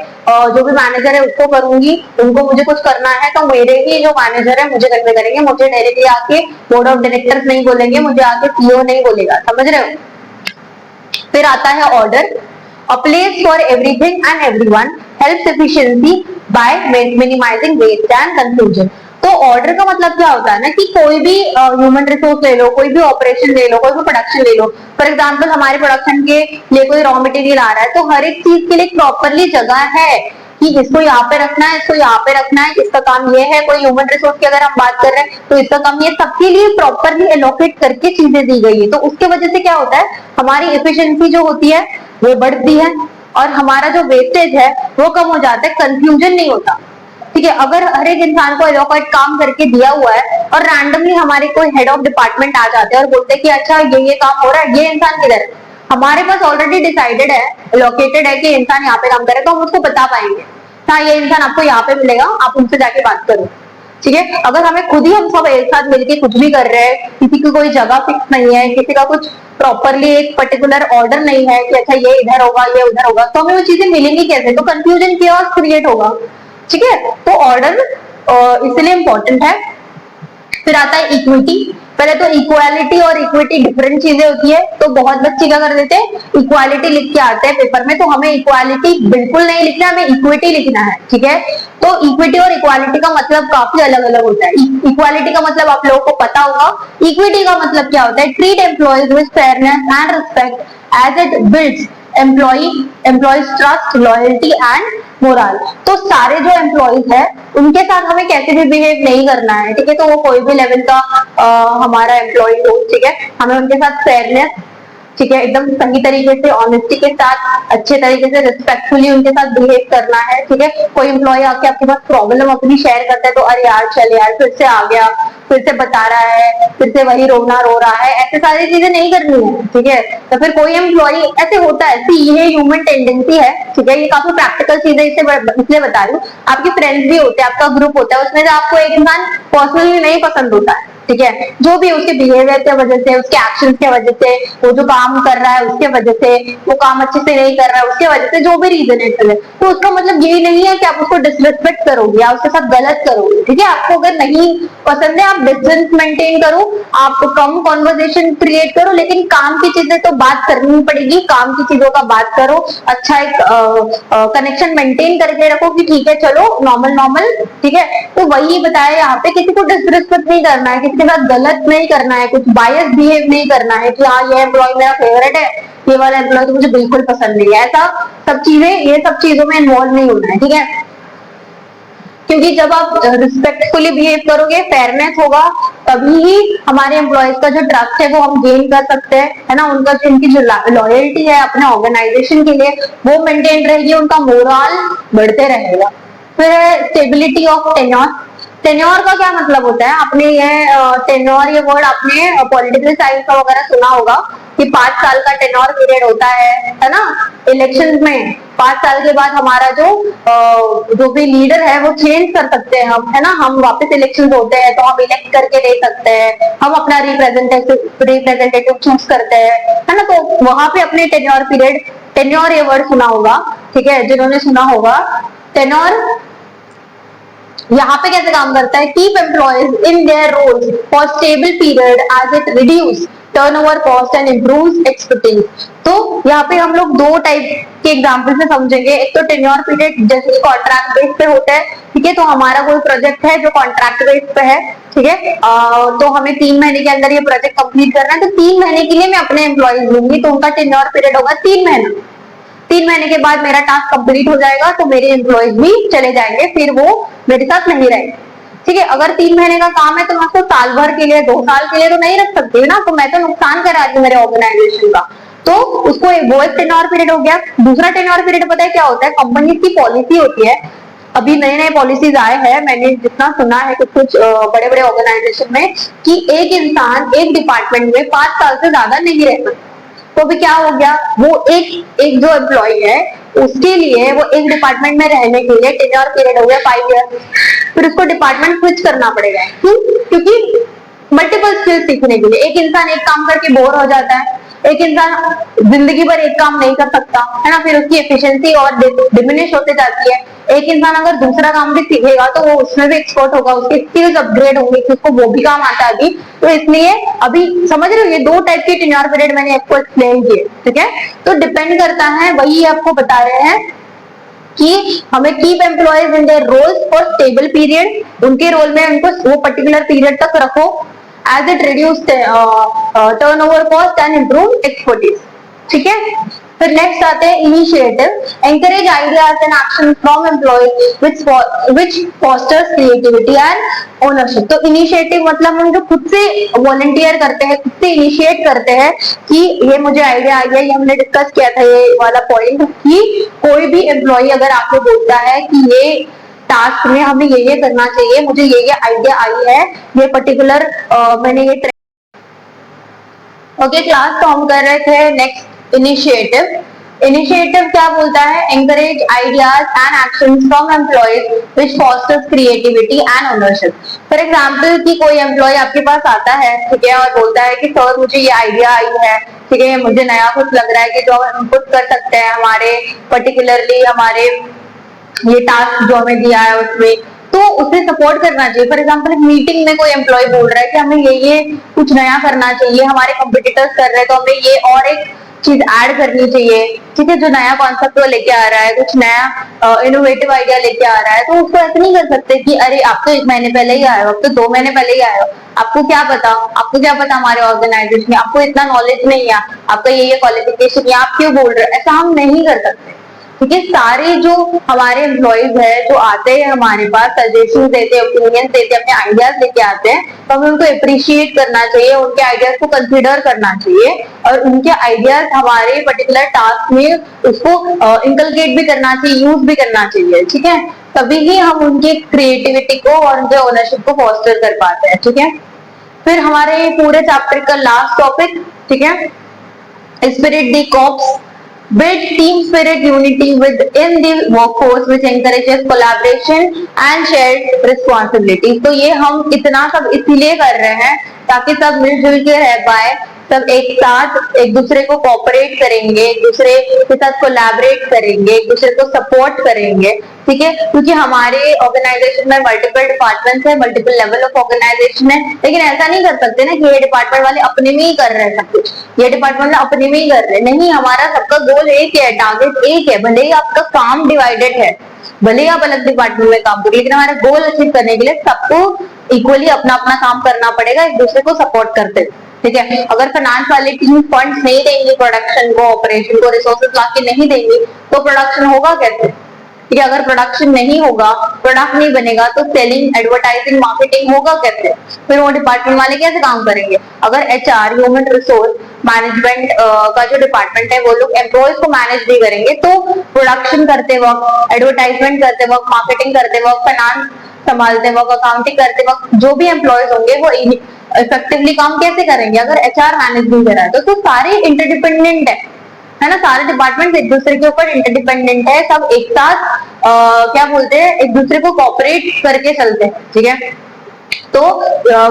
जो भी मैनेजर है उसको करूंगी, उनको मुझे कुछ करना है तो मेरे ही जो मैनेजर है मुझे कन्वे करेंगे, मुझे डायरेक्टली आके बोर्ड ऑफ डायरेक्टर्स नहीं बोलेंगे, मुझे आके सीईओ नहीं बोलेगा, समझ रहे हो। फिर आता है order, a place for everything and everyone, helps efficiency by minimizing waste and confusion. तो ऑर्डर का मतलब क्या होता है ना कि कोई भी ह्यूमन रिसोर्स ले लो, कोई भी ऑपरेशन ले लो, कोई भी प्रोडक्शन ले लो, फॉर एग्जांपल हमारे प्रोडक्शन के लिए कोई रॉ मटेरियल आ रहा है, तो हर एक चीज के लिए प्रॉपरली जगह है कि इसको यहाँ पे रखना है, इसको यहाँ पे रखना है, इसका काम ये है। कोई ह्यूमन रिसोर्स की अगर हम बात कर रहे हैं तो इसका काम ये, सबके लिए प्रॉपरली एलोकेट करके चीजें दी गई है। तो उसके वजह से क्या होता है, हमारी एफिशिएंसी जो होती है वो बढ़ती है और हमारा जो वेस्टेज है वो कम हो जाता है, कंफ्यूजन नहीं होता। ठीक है, अगर हर एक इंसान को एलोकेट काम करके दिया हुआ है और रैंडमली हमारे कोई हेड ऑफ डिपार्टमेंट आ जाते हैं और बोलते हैं कि अच्छा ये काम हो रहा है, ये इंसान किधर है, हमारे पास ऑलरेडी डिसाइडेड है, एलोकेटेड है कि इंसान यहाँ पे काम करे, तो हम उसको बता पाएंगे हाँ ये इंसान आपको यहाँ पे मिलेगा, आप उनसे जाके बात करो। ठीक है, अगर हमें खुद ही हम सब एक साथ मिलके कुछ भी कर रहे हैं, किसी की कोई जगह फिक्स नहीं है, किसी का कुछ प्रॉपरली एक पर्टिकुलर ऑर्डर नहीं है कि अच्छा ये इधर होगा ये उधर होगा, तो हमें वो चीजें मिलेंगी कैसे, तो कंफ्यूजन कियोस्क क्रिएट होगा। ठीक है, तो ऑर्डर इसलिए इंपॉर्टेंट है। फिर आता है इक्विटी। पहले तो इक्वालिटी और इक्विटी डिफरेंट चीजें होती है, तो बहुत बच्चे क्या कर देते हैं, इक्वालिटी लिख के आते हैं पेपर में, तो हमें इक्वालिटी बिल्कुल नहीं लिखना, हमें इक्विटी लिखना है। ठीक है, तो इक्विटी और इक्वालिटी का मतलब काफी अलग अलग होता है। इक्वालिटी का मतलब आप लोगों को पता होगा, इक्विटी का मतलब क्या होता है, treat employees with fairness and respect as it builds employees trust, loyalty and morale. तो सारे जो एम्प्लॉयज है उनके साथ हमें कैसे भी बिहेव नहीं करना है। ठीक है, तो वो कोई भी लेवल का हमारा एम्प्लॉय हो, ठीक है, हमें उनके साथ फेयरनेस, ठीक है, एकदम सही तरीके से, ऑनेस्टी के साथ, अच्छे तरीके से, रिस्पेक्टफुली उनके साथ बिहेव करना है। ठीक है, कोई एम्प्लॉय आके आपके पास प्रॉब्लम अपनी शेयर करता है तो अरे यार चल यार फिर से आ गया, फिर से बता रहा है, फिर से वही रोना रो रहा है, ऐसे सारी चीजें नहीं करनी है। ठीक है, तो फिर कोई एम्प्लॉय ऐसे होता है, ये ह्यूमन टेंडेंसी है। ठीक है, ये काफी प्रैक्टिकल चीज है, इसलिए बता रही हूँ। आपके फ्रेंड्स भी होते हैं, आपका ग्रुप होता है, उसमें से आपको एक इंसान पर्सनली नहीं पसंद होता है, ठीक है, जो भी उसके बिहेवियर की वजह से, उसके एक्शन की वजह से, वो जो काम कर रहा है उसके वजह से, वो काम अच्छे से नहीं कर रहा है उसके वजह से, जो भी रीजन है, तो उसका मतलब यही नहीं है कि आप उसको डिसरिस्पेक्ट करोगे या उसके साथ गलत करोगे। ठीक है, आपको अगर नहीं पसंद है आप डिस्टेंस मेंटेन करो, आप कम कॉन्वर्सेशन क्रिएट करो, लेकिन काम की चीजें तो बात करनी पड़ेगी, काम की चीजों का बात करो, अच्छा एक कनेक्शन मेंटेन करके रखो कि ठीक है चलो नॉर्मल, ठीक है। तो वही बताया यहाँ पे, किसी को डिसरिस्पेक्ट नहीं करना है, किसी के साथ गलत नहीं करना है, कुछ बायस बिहेव नहीं करना है कि हाँ ये एम्प्लॉय मेरा फेवरेट है, ये वाला एम्प्लॉय तो मुझे बिल्कुल पसंद नहीं है, ऐसा सब चीजें, ये सब चीजों में इन्वॉल्व नहीं होना है, ठीक है। क्योंकि जब आप रिस्पेक्टफुली बिहेव करोगे, फेयरनेस होगा, तभी ही हमारे एम्प्लॉयज का जो ट्रस्ट है वो हम गेन कर सकते हैं, है ना। उनका उनकी जो लॉयल्टी है अपने ऑर्गेनाइजेशन के लिए वो मेंटेन रहेगी, उनका मोरल बढ़ते रहेगा। फिर स्टेबिलिटी ऑफ टेन्योर। टेन्योर का क्या मतलब होता है, आपने ये टेन्योर ये वर्ड आपने पॉलिटिकल साइंस का वगैरह सुना होगा कि 5 साल का टेन्योर पीरियड होता है ना। इलेक्शंस में 5 साल के बाद हमारा जो भी लीडर है वो चेंज कर सकते हैं हम, है ना। हम वापस इलेक्शन होते हैं तो हम इलेक्ट करके दे सकते हैं, हम अपना रिप्रेजेंटेटिव चूज करते हैं, है ना। तो वहां पे अपने टेन्योर पीरियड, टेन्योर ये वर्ड सुना होगा, ठीक है, जिन्होंने सुना होगा। टेन्योर यहाँ पे कैसे काम करता है, keep employees in their roles for stable period as it reduce turnover cost and improves expertise. तो यहाँ पे हम लोग 2 टाइप के एग्जांपल से समझेंगे। एक तो टेन्योर पीरियड जैसे कॉन्ट्रैक्ट बेस पे होता है, ठीक है। तो हमारा कोई प्रोजेक्ट है जो कॉन्ट्रैक्ट बेस पे है, ठीक है, तो हमें 3 महीने के अंदर ये प्रोजेक्ट कंप्लीट करना है, तो 3 महीने के लिए मैं अपने एम्प्लॉयज लूंगी, तो उनका टेन्योर पीरियड होगा 3 महीना। 3 महीने के बाद मेरा टास्क कंप्लीट हो जाएगा तो मेरे एम्प्लॉयज भी चले जाएंगे, फिर वो मेरे साथ नहीं रहेंगे, ठीक है। अगर 3 महीने का काम है तो मैं उसको साल भर के लिए, 2 साल के लिए तो नहीं रख सकती ना, तो मैं तो नुकसान करा रही हूँ मेरे ऑर्गेनाइजेशन का। तो उसको वो एक टेन्योर पीरियड हो गया। दूसरा टेन्योर पीरियड पता है क्या होता है, कंपनी की पॉलिसी होती है, अभी नए नए पॉलिसीज आए हैं, मैंने जितना सुना है कुछ बड़े बड़े ऑर्गेनाइजेशन में कि एक इंसान एक डिपार्टमेंट में 5 साल से ज्यादा नहीं रह सकता। तो भी क्या हो गया, वो एक जो एम्प्लॉय है उसके लिए वो एक डिपार्टमेंट में रहने के लिए टेन्योर पीरियड हो गया 5 ईयर, फिर उसको डिपार्टमेंट स्विच करना पड़ेगा। क्यों? क्योंकि मल्टीपल स्किल्स सीखने के लिए एक इंसान एक काम करके बोर हो जाता है, एक इंसान जिंदगी भर एक काम नहीं कर सकता, है ना, फिर उसकी एफिशिएंसी और डिमिनिश होते जाती है। एक इंसान अगर दूसरा काम भी सीखेगा तो वो उसमें भी एक्सपर्ट होगा, उसके स्किल्स अपग्रेड होंगे कि उसको वो भी काम आता है अभी। तो इसलिए अभी समझ रहे हो, ये 2 टाइप के टेन्योर पीरियड मैंने आपको एक्सप्लेन किए, ठीक है। तो डिपेंड करता है, वही आपको बता रहे हैं कि हमें keep employees in their roles for stable period, उनके रोल में उनको वो पर्टिकुलर पीरियड तक रखो as it reduce turnover cost and improve expertise, ठीक है। फिर नेक्स्ट आते हैं initiative, encourage ideas and action from employees which fosters creativity and ownership. तो इनिशिएटिव मतलब हम जो खुद से वॉलंटियर करते हैं, खुद से इनिशिएट करते हैं कि ये मुझे आइडिया आ गया, ये हमने डिस्कस किया था ये वाला पॉइंट, कि कोई भी एम्प्लॉय अगर आपको बोलता है कि ये टास्क में हमें ये करना चाहिए, मुझे ये आइडिया आई है, ये पर्टिकुलर मैंने ये ओके क्लास, तो हम कर रहे थे नेक्स्ट इनिशिएटिव। इनिशिएटिव क्या बोलता है, encourage ideas and actions from employees which fosters creativity and ownership. For example कि कोई एम्प्लॉय आपके पास आता है, ठीक है, और बोलता है कि सर मुझे ये आइडिया आई है, ठीक है, मुझे नया कुछ लग रहा है कि जो हम इनपुट कर सकते हैं हमारे पर्टिकुलरली हमारे ये टास्क जो हमें दिया है उसमें, तो उसे सपोर्ट करना चाहिए। फॉर एग्जाम्पल मीटिंग में कोई एम्प्लॉय बोल रहा है कि हमें ये कुछ नया करना चाहिए, हमारे कंपटीटर्स कर रहे हैं तो हमें ये और एक चीज ऐड करनी चाहिए, ठीक है, जो नया कॉन्सेप्ट वो लेके आ रहा है, कुछ नया इनोवेटिव आइडिया लेके आ रहा है, तो उसको ऐसे नहीं कर सकते कि अरे आप तो 1 महीने पहले ही आए हो, आप तो 2 महीने पहले ही आए हो, आपको क्या पता हमारे ऑर्गेनाइजेशन में, आपको इतना नॉलेज नहीं है, आपका ये क्वालिफिकेशन, या आप क्यों बोल रहे हो, ऐसा हम नहीं कर सकते। ठीक है, सारे जो हमारे एम्प्लॉयज है जो आते हैं हमारे पास, सजेशन देते हैं, ओपिनियन देते हैं, अपने आइडियाज लेके आते हैं, तो हमें उनको अप्रिशिएट करना चाहिए, उनके आइडियाज को कंसीडर करना चाहिए, और उनके आइडियाज हमारे पर्टिकुलर टास्क में उसको इंकलकेट भी करना चाहिए, यूज भी करना चाहिए, ठीक है, तभी ही हम उनकी क्रिएटिविटी को और उनके ओनरशिप को फोस्टर कर पाते हैं, ठीक है। फिर हमारे पूरे चैप्टर का लास्ट टॉपिक, ठीक है, spirit the corps, build team spirit unity within the workforce which encourages collaboration and shared responsibilities। तो ये हम इतना सब इसीलिए कर रहे हैं ताकि सब मिलजुल के रह पाए, सब एक साथ एक दूसरे को कोऑपरेट करेंगे, एक दूसरे के साथ कोलैबोरेट करेंगे, एक दूसरे को सपोर्ट करेंगे, ठीक है, क्योंकि हमारे ऑर्गेनाइजेशन में मल्टीपल डिपार्टमेंट्स है, मल्टीपल लेवल ऑफ ऑर्गेनाइजेशन है, लेकिन ऐसा नहीं कर सकते ना कि ये डिपार्टमेंट वाले अपने में ही कर रहे हैं सब कुछ, ये डिपार्टमेंट वाले अपने में ही कर रहे हैं, नहीं, हमारा सबका गोल एक है, टारगेट एक है, भले ही आपका काम डिवाइडेड है, भले ही आप अलग डिपार्टमेंट में काम करिए, लेकिन हमारा गोल अचीव करने के लिए सबको इक्वली अपना अपना काम करना पड़ेगा, एक दूसरे को सपोर्ट करते हुए। ठीक है, अगर फाइनेंस वाली टीम फंड्स नहीं देंगी प्रोडक्शन को, ऑपरेशन को, रिसोर्सेज लाके नहीं देंगी तो प्रोडक्शन होगा कैसे? ठीक है, अगर प्रोडक्शन नहीं होगा, प्रोडक्ट नहीं बनेगा तो सेलिंग, एडवर्टाइजिंग, मार्केटिंग होगा कैसे? फिर वो डिपार्टमेंट वाले कैसे काम करेंगे? अगर एचआर, ह्यूमन रिसोर्स मैनेजमेंट का जो डिपार्टमेंट है वो लोग एम्प्लॉयज को मैनेज नहीं करेंगे तो प्रोडक्शन करते वक्त, एडवर्टाइजमेंट करते वक्त, मार्केटिंग करते वक्त, फाइनेंस संभालते वक्त, अकाउंटिंग करते वक्त जो भी एम्प्लॉयज होंगे वो इफेक्टिवली काम कैसे करेंगे अगर एचआर मैनेज नहीं कर रहा है? तो सारे इंटरडिपेंडेंट है ना, सारे डिपार्टमेंट एक दूसरे के ऊपर इंटरडिपेंडेंट है, सब एक साथ क्या बोलते हैं, एक दूसरे को कोऑपरेट करके चलते हैं। ठीक है, तो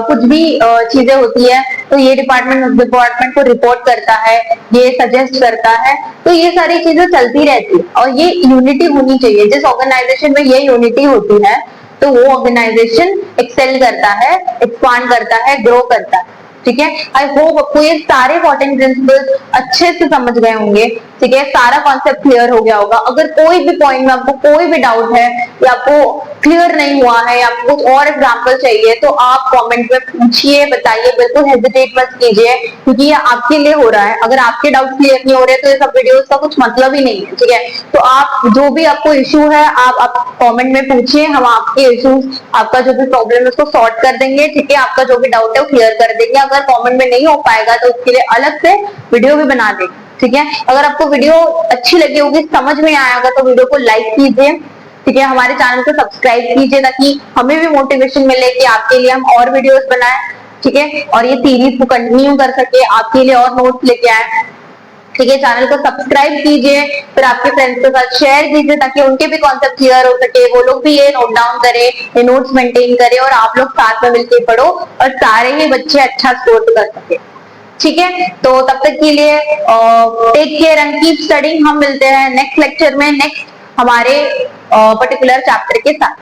कुछ भी चीजें होती है तो ये डिपार्टमेंट को रिपोर्ट करता है, ये सजेस्ट करता है, तो ये सारी चीजें चलती रहती है और ये यूनिटी होनी चाहिए। जिस ऑर्गेनाइजेशन में ये यूनिटी होती है तो वो ऑर्गेनाइजेशन एक्सेल करता है, एक्सपांड करता है, ग्रो करता है। ठीक है, आई होप आपको ये सारे इंपॉर्टेंट प्रिंसिपल्स अच्छे से समझ गए होंगे। ठीक है, सारा कॉन्सेप्ट क्लियर हो गया होगा। अगर कोई भी पॉइंट में आपको कोई भी डाउट है या आपको क्लियर नहीं हुआ है या आपको कुछ और एग्जांपल चाहिए तो आप कमेंट में पूछिए, बताइए, बिल्कुल हेजिटेट मत कीजिए क्योंकि ये आपके लिए हो रहा है। अगर आपके डाउट क्लियर नहीं हो रहे तो ये सब वीडियोस का कुछ मतलब ही नहीं है। ठीक है, तो आप जो भी आपको इश्यू है आप कमेंट में पूछिए, हम आपके इश्यूज, आपका जो भी प्रॉब्लम है उसको सॉर्ट कर देंगे। ठीक है, आपका जो भी डाउट है वो क्लियर कर देंगे। अगर कमेंट में नहीं हो पाएगा तो उसके लिए अलग से वीडियो भी बना देंगे। ठीक है, अगर आपको वीडियो अच्छी लगी होगी, समझ में आएगा तो वीडियो को लाइक कीजिए। ठीक है, हमारे चैनल को सब्सक्राइब कीजिए ताकि हमें भी मोटिवेशन मिले कि आपके लिए हम और वीडियोस बनाएं। ठीक है, और ये सीरीज को कंटिन्यू कर सके, आपके लिए और नोट्स लेके आए। ठीक है, चैनल को सब्सक्राइब कीजिए, फिर आपके फ्रेंड्स के साथ शेयर कीजिए ताकि उनके भी कॉन्सेप्ट क्लियर हो सके, वो लोग भी ये नोट डाउन करें, ये नोट्स मेंटेन करें और आप लोग साथ में मिलकर पढ़ो और सारे ही बच्चे अच्छा स्कोर कर सके। ठीक है, तो तब तक के लिए take care and keep studying. हम मिलते हैं नेक्स्ट लेक्चर में नेक्स्ट हमारे पर्टिकुलर चैप्टर के साथ।